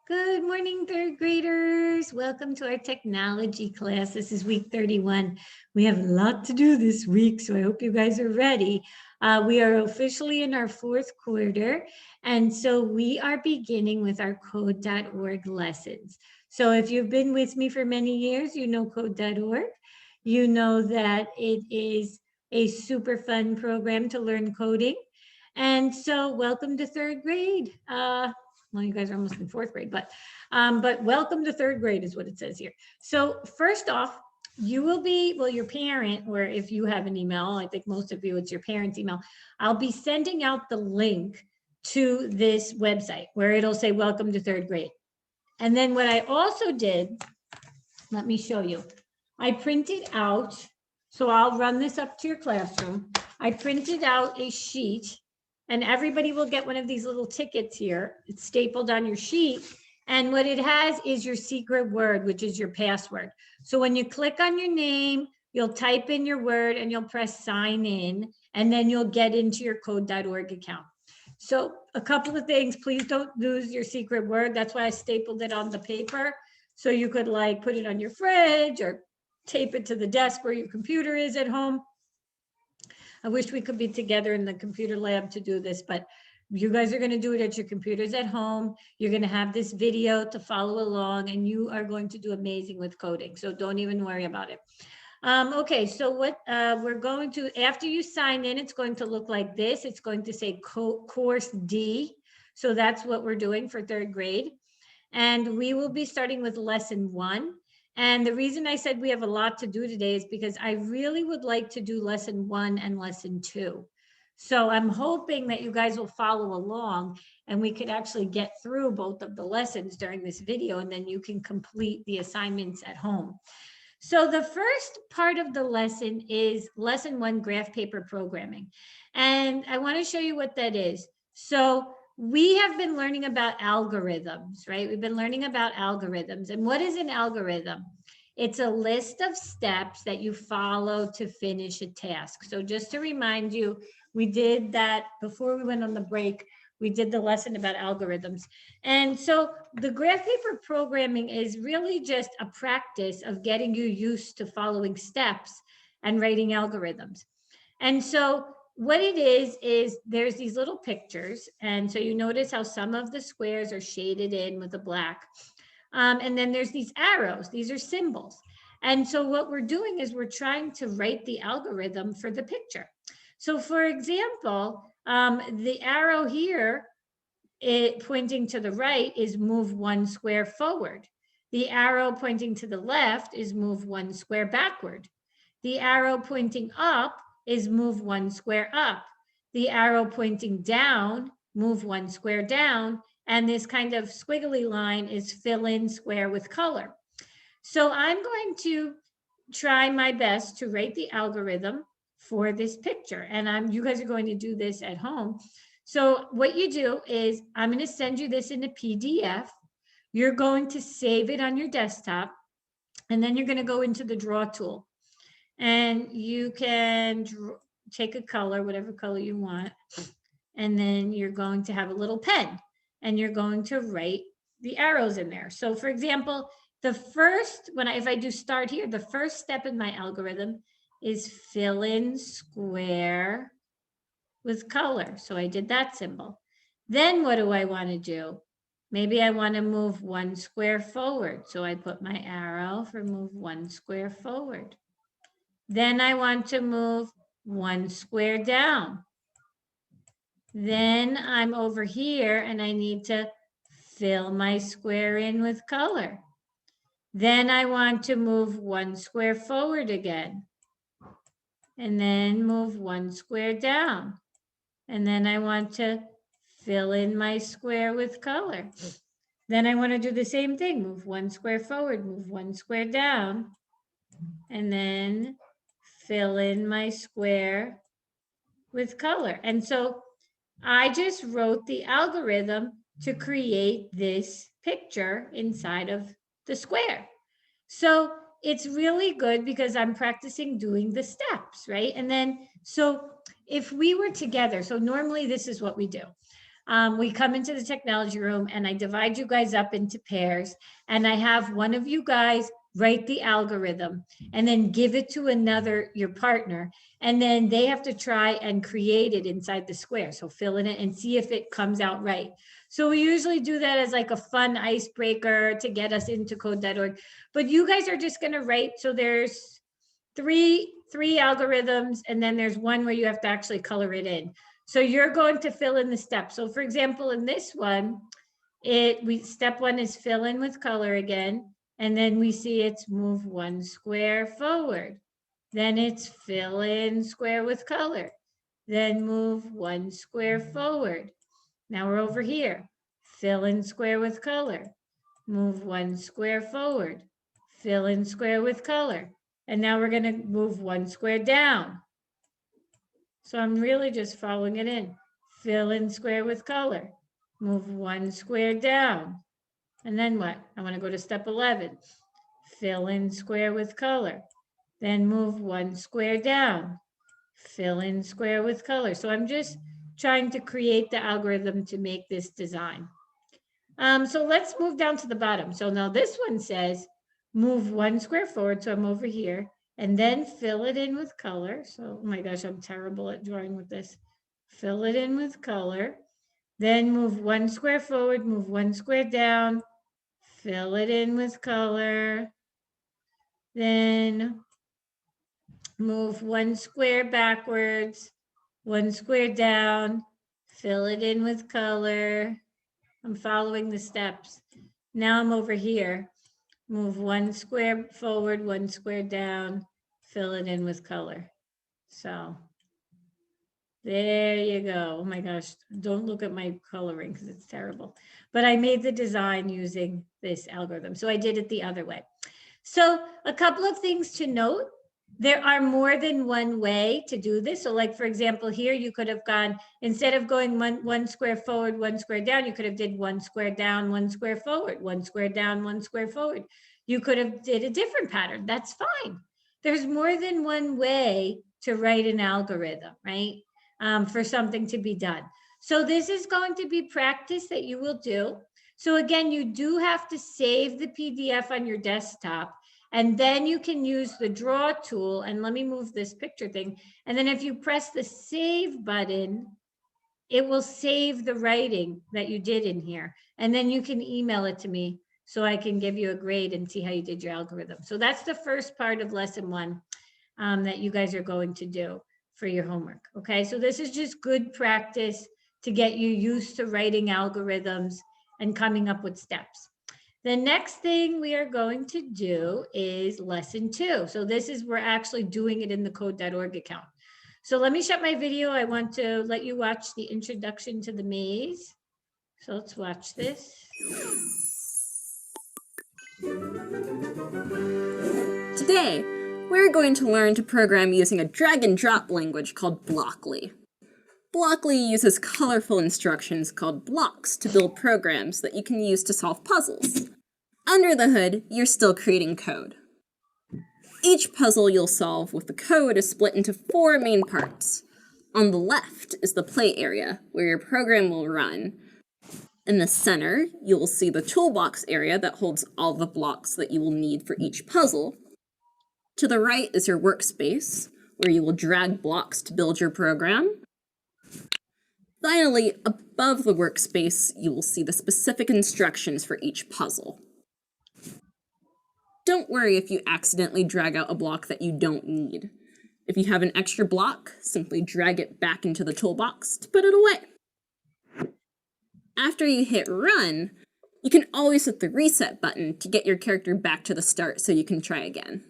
Good morning, third graders. Welcome to our technology class. This is week 31. We have a lot to do this week, so I hope you guys are ready. We are officially in our fourth quarter, and so we are beginning with our code.org lessons. So if you've been with me for many years, you know code.org. You know that it is a super fun program to learn coding. And so welcome to third grade. Well, you guys are almost in fourth grade, but welcome to third grade is what it says here. So first off, you will be, well, your parent, or if you have an email, I think most of you, it's your parent's email. I'll be sending out the link to this website where it'll say, welcome to third grade. And then what I also did, let me show you. I printed out, so I'll run this up to your classroom. I printed out a sheet, and everybody will get one of these little tickets here. It's stapled on your sheet. And what it has is your secret word, which is your password. So when you click on your name, you'll type in your word and you'll press sign in, and then you'll get into your code.org account. So a couple of things, please don't lose your secret word. That's why I stapled it on the paper. So you could like put it on your fridge or tape it to the desk where your computer is at home. I wish we could be together in the computer lab to do this, but you guys are going to do it at your computers at home. You're going to have this video to follow along, and you are going to do amazing with coding. So don't even worry about it. Okay, so what we're going to, after you sign in, it's going to look like this. It's going to say course D. So that's what we're doing for third grade. And we will be starting with lesson 1. And the reason I said we have a lot to do today is because I really would like to do lesson 1 and lesson 2. So I'm hoping that you guys will follow along and we could actually get through both of the lessons during this video, and then you can complete the assignments at home. So the first part of the lesson is lesson 1, graph paper programming. And I want to show you what that is. So we have been learning about algorithms, right? We've been learning about algorithms. And what is an algorithm? It's a list of steps that you follow to finish a task. So just to remind you, we did that before we went on the break. We did the lesson about algorithms. And so the graph paper programming is really just a practice of getting you used to following steps and writing algorithms. And so what it is there's these little pictures. And so you notice how some of the squares are shaded in with a black. And then there's these arrows. These are symbols. And so what we're doing is we're trying to write the algorithm for the picture. So for example, the arrow here, pointing to the right, is move 1 square forward. The arrow pointing to the left is move 1 square backward. The arrow pointing up is move 1 square up. The arrow pointing down, move 1 square down. And this kind of squiggly line is fill in square with color. So I'm going to try my best to write the algorithm for this picture. And you guys are going to do this at home. So what you do is I'm going to send you this in a PDF. You're going to save it on your desktop, and then you're going to go into the draw tool. And you can take a color, whatever color you want, and then you're going to have a little pen, and you're going to write the arrows in there. So for example, the first, if I do start here, the first step in my algorithm is fill in square with color. So I did that symbol. Then what do I want to do? Maybe I want to move 1 square forward. So I put my arrow for move 1 square forward. Then I want to move 1 square down. Then I'm over here and I need to fill my square in with color. Then I want to move 1 square forward again. And then move 1 square down. And then I want to fill in my square with color. Then I want to do the same thing, move 1 square forward, move 1 square down, and then fill in my square with color. And so I just wrote the algorithm to create this picture inside of the square. So it's really good because I'm practicing doing the steps, right? And then, so if we were together, so normally this is what we do. we come into the technology room and I divide you guys up into pairs, and I have one of you guys write the algorithm and then give it to another, your partner, and then they have to try and create it inside the square. So fill in it and see if it comes out right. So we usually do that as like a fun icebreaker to get us into code.org. But you guys are just going to write. So there's three algorithms, and then there's one where you have to actually color it in. So you're going to fill in the steps. So for example, in this one, step one is fill in with color again. And then we see it's move one square forward. Then it's fill in square with color. Then move one square forward. Now we're over here. Fill in square with color. Move one square forward. Fill in square with color. And now we're going to move one square down. So I'm really just following it in. Fill in square with color. Move one square down. And then what? I want to go to step 11. Fill in square with color. Then move one square down. Fill in square with color. So I'm just trying to create the algorithm to make this design. So let's move down to the bottom. So now this one says move one square forward. So I'm over here. And then fill it in with color. So, oh my gosh, I'm terrible at drawing with this. Fill it in with color. Then move one square forward, move one square down. Fill it in with color. Then move one square backwards, one square down, fill it in with color. I'm following the steps. Now I'm over here. Move one square forward, one square down, fill it in with color. So there you go. Oh my gosh, don't look at my coloring because it's terrible. But I made the design using this algorithm. So I did it the other way. So a couple of things to note. There are more than one way to do this. So like, for example, here you could have gone, instead of going one square forward, one square down, you could have did one square down, one square forward, one square down, one square forward. You could have did a different pattern. That's fine. There's more than one way to write an algorithm, right? For something to be done. So this is going to be practice that you will do. So again, you do have to save the PDF on your desktop, and then you can use the draw tool. And let me move this picture thing. And then if you press the save button, it will save the writing that you did in here. And then you can email it to me so I can give you a grade and see how you did your algorithm. So that's the first part of lesson 1 that you guys are going to do for your homework. Okay, so this is just good practice to get you used to writing algorithms and coming up with steps. The next thing we are going to do is lesson 2. So this is, we're actually doing it in the code.org account. So let me shut my video. I want to let you watch the introduction to the maze. So let's watch this. Today, we're going to learn to program using a drag and drop language called Blockly. Blockly uses colorful instructions called blocks to build programs that you can use to solve puzzles. Under the hood, you're still creating code. Each puzzle you'll solve with the code is split into 4 main parts. On the left is the play area, where your program will run. In the center, you will see the toolbox area that holds all the blocks that you will need for each puzzle. To the right is your workspace, where you will drag blocks to build your program. Finally, above the workspace, you will see the specific instructions for each puzzle. Don't worry if you accidentally drag out a block that you don't need. If you have an extra block, simply drag it back into the toolbox to put it away. After you hit run, you can always hit the reset button to get your character back to the start so you can try again.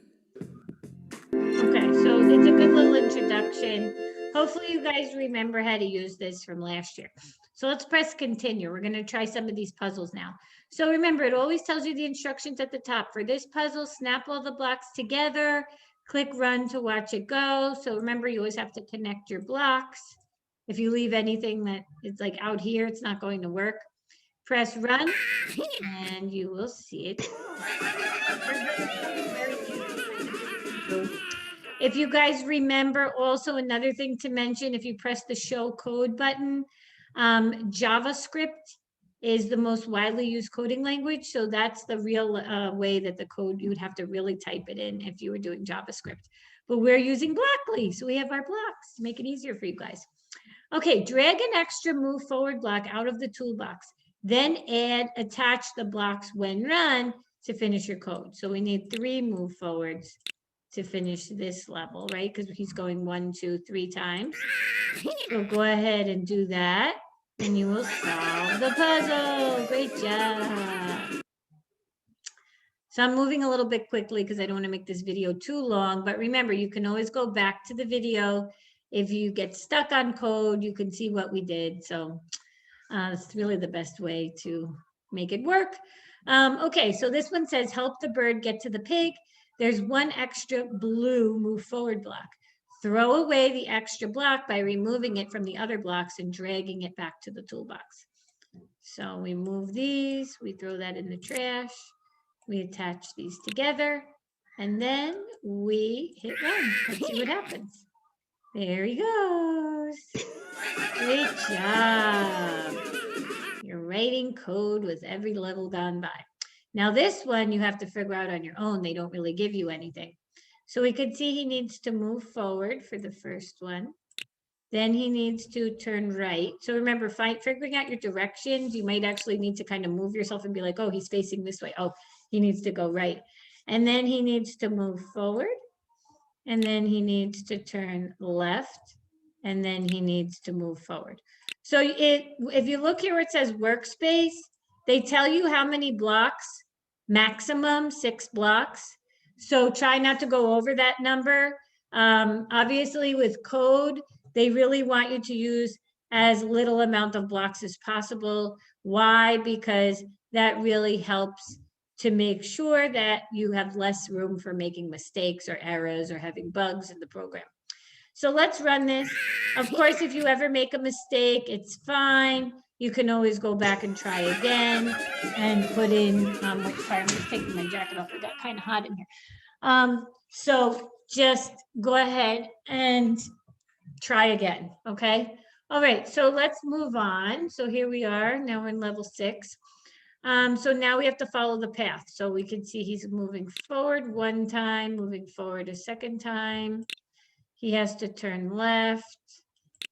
Okay, so it's a good little introduction. Hopefully you guys remember how to use this from last year. So let's press continue. We're going to try some of these puzzles now. So remember, it always tells you the instructions at the top. For this puzzle, snap all the blocks together, click run to watch it go. So remember, you always have to connect your blocks. If you leave anything that is like out here, it's not going to work. Press run and you will see it. If you guys remember, also another thing to mention, if you press the show code button, JavaScript is the most widely used coding language. So that's the real way that the code, you would have to really type it in if you were doing JavaScript. But we're using Blockly. So we have our blocks to make it easier for you guys. Okay, drag an extra move forward block out of the toolbox. Then attach the blocks when run to finish your code. So we need 3 move forwards to finish this level, right? Because he's going 1, 2, 3 times. So go ahead and do that, and you will solve the puzzle. Great job. So I'm moving a little bit quickly because I don't want to make this video too long, but remember, you can always go back to the video. If you get stuck on code, you can see what we did. So it's really the best way to make it work. Okay, so this one says, help the bird get to the pig. There's 1 extra blue move forward block. Throw away the extra block by removing it from the other blocks and dragging it back to the toolbox. So we move these, we throw that in the trash, we attach these together, and then we hit run. Let's see what happens. There he goes. Great job. You're writing code with every level gone by. Now this one you have to figure out on your own. They don't really give you anything. So we could see he needs to move forward for the first one. Then he needs to turn right. So remember, figuring out your directions, you might actually need to kind of move yourself and be like, oh, he's facing this way. Oh, he needs to go right. And then he needs to move forward. And then he needs to turn left. And then he needs to move forward. So if you look here where it says workspace, they tell you how many blocks, maximum 6 blocks. So try not to go over that number. Obviously with code, they really want you to use as little amount of blocks as possible. Why? Because that really helps to make sure that you have less room for making mistakes or errors or having bugs in the program. So let's run this. Of course, if you ever make a mistake, it's fine. You can always go back and try again and put in, sorry, I'm just taking my jacket off. It got kind of hot in here. So just go ahead and try again, okay? All right, so let's move on. So here we are, now we're in level 6. So now we have to follow the path. So we can see he's moving forward 1 time, moving forward a 2nd time. He has to turn left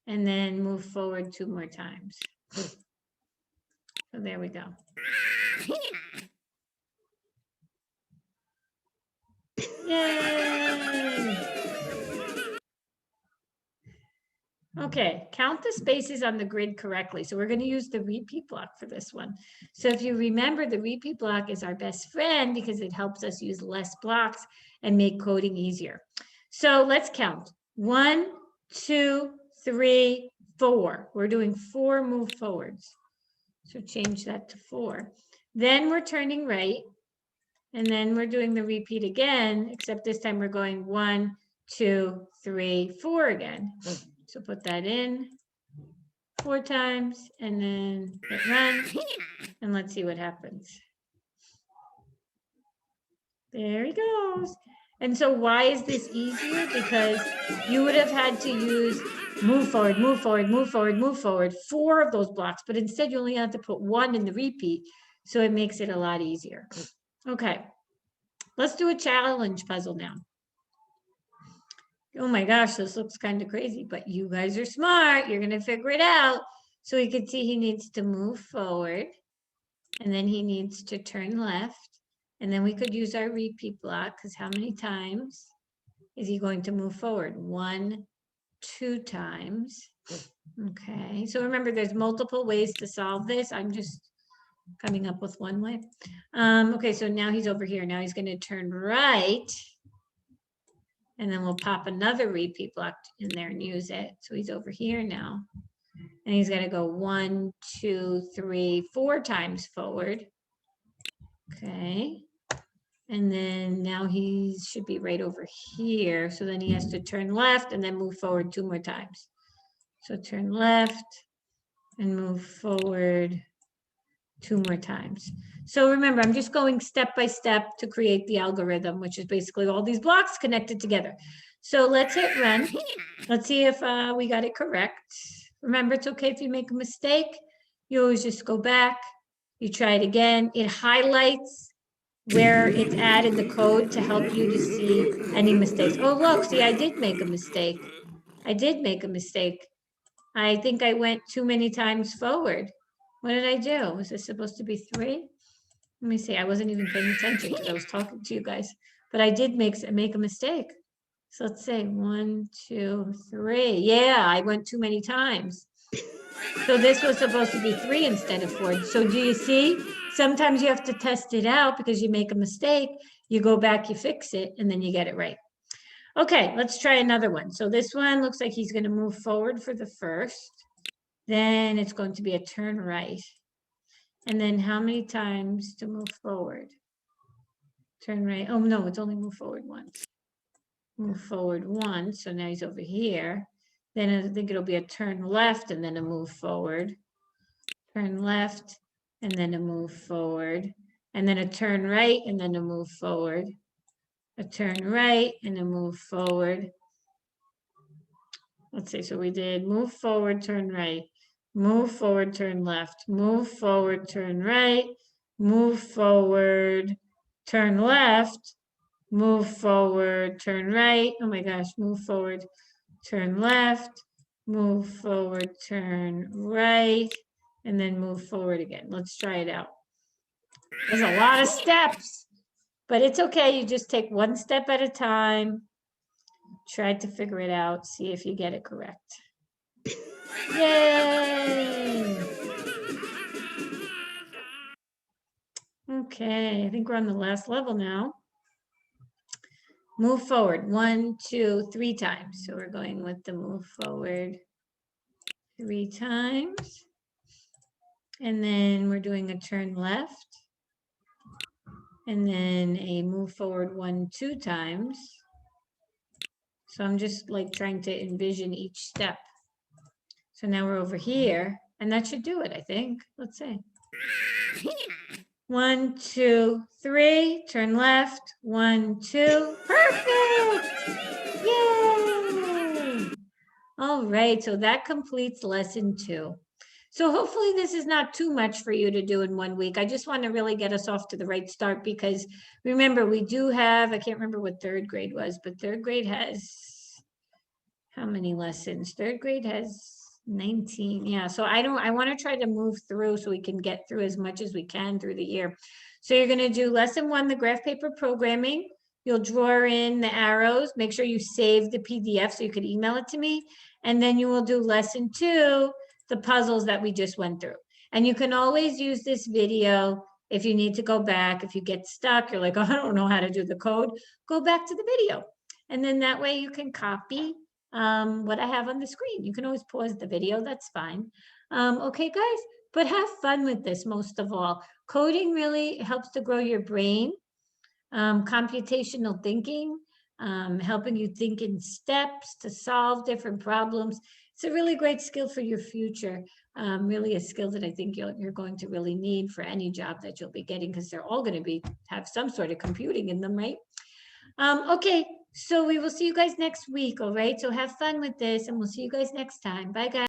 and then move forward 2 more times. So there we go. Yay! Okay, count the spaces on the grid correctly. So we're going to use the repeat block for this one. So if you remember, the repeat block is our best friend because it helps us use less blocks and make coding easier. So let's count. 1, 2, 3, 4. We're doing 4 move forwards. So change that to 4. Then we're turning right. And then we're doing the repeat again, except this time we're going 1, 2, 3, 4 again. So put that in 4 times and then hit run. And let's see what happens. There he goes. And so why is this easier? Because you would have had to use move forward, move forward, move forward, move forward, 4 of those blocks, but instead you only have to put 1 in the repeat. So it makes it a lot easier. Okay, let's do a challenge puzzle now. Oh my gosh, this looks kind of crazy, but you guys are smart. You're gonna figure it out. So we can see he needs to move forward and then he needs to turn left. And then we could use our repeat block because how many times is he going to move forward? 1, 2 times. Okay, so remember there's multiple ways to solve this. I'm just coming up with one way. Okay, so now he's over here. Now he's going to turn right. And then we'll pop another repeat block in there and use it. So he's over here now. And he's going to go 1, 2, 3, 4 times forward. Okay. And then now he should be right over here. So then he has to turn left and then move forward 2 more times. So turn left and move forward 2 more times. So remember, I'm just going step by step to create the algorithm, which is basically all these blocks connected together. So let's hit run. Let's see if we got it correct. Remember, it's okay if you make a mistake. You always just go back, you try it again. It highlights where it's at in the code to help you to see any mistakes. Oh, look, see, I did make a mistake. I did make a mistake. I think I went too many times forward. What did I do? Was this supposed to be 3? Let me see. I wasn't even paying attention because I was talking to you guys, but I did make a mistake. So let's say 1, 2, 3. Yeah, I went too many times. So this was supposed to be 3 instead of 4. So do you see? Sometimes you have to test it out because you make a mistake. You go back, you fix it, and then you get it right. Okay, let's try another one. So this one looks like he's going to move forward for the first. Then it's going to be a turn right. And then how many times to move forward? Turn right. Oh, no, it's only move forward once. Move forward once. So now he's over here. Then I think it'll be a turn left and then a move forward. Turn left and then a move forward. And then a turn right and then a move forward. A turn right and a move forward. Let's see, so we did move forward, turn right, move forward, turn left, move forward, turn right, move forward, turn left, move forward, turn right. Oh my gosh, move forward, turn left, move forward, turn right, and then move forward again. Let's try it out. There's a lot of steps, but it's okay. You just take one step at a time. Try to figure it out, see if you get it correct. Yay! Okay, I think we're on the last level now. Move forward 1, 2, 3 times. So we're going with the move forward 3 times. And then we're doing a turn left. And then a move forward 1, 2 times. So I'm just like trying to envision each step. So now we're over here, and that should do it, I think. Let's see. 1, 2, 3, turn left. 1, 2, perfect! Yay! All right, so that completes lesson 2. So hopefully this is not too much for you to do in 1 week. I just want to really get us off to the right start because remember, we do have, I can't remember what 3rd grade was, but 3rd grade has, how many lessons? 3rd grade has 19. Yeah, so I want to try to move through so we can get through as much as we can through the year. So you're going to do lesson 1, the graph paper programming. You'll draw in the arrows. Make sure you save the PDF so you could email it to me. And then you will do lesson 2, the puzzles that we just went through. And you can always use this video if you need to go back. If you get stuck, you're like, oh, I don't know how to do the code, go back to the video. And then that way you can copy what I have on the screen. You can always pause the video, that's fine. Okay, guys, but have fun with this most of all. Coding really helps to grow your brain. Computational thinking, helping you think in steps to solve different problems. It's a really great skill for your future. Really a skill that I think you're going to really need for any job that you'll be getting because they're all going to have some sort of computing in them, right? Okay, so we will see you guys next week, all right? So have fun with this and we'll see you guys next time. Bye, guys.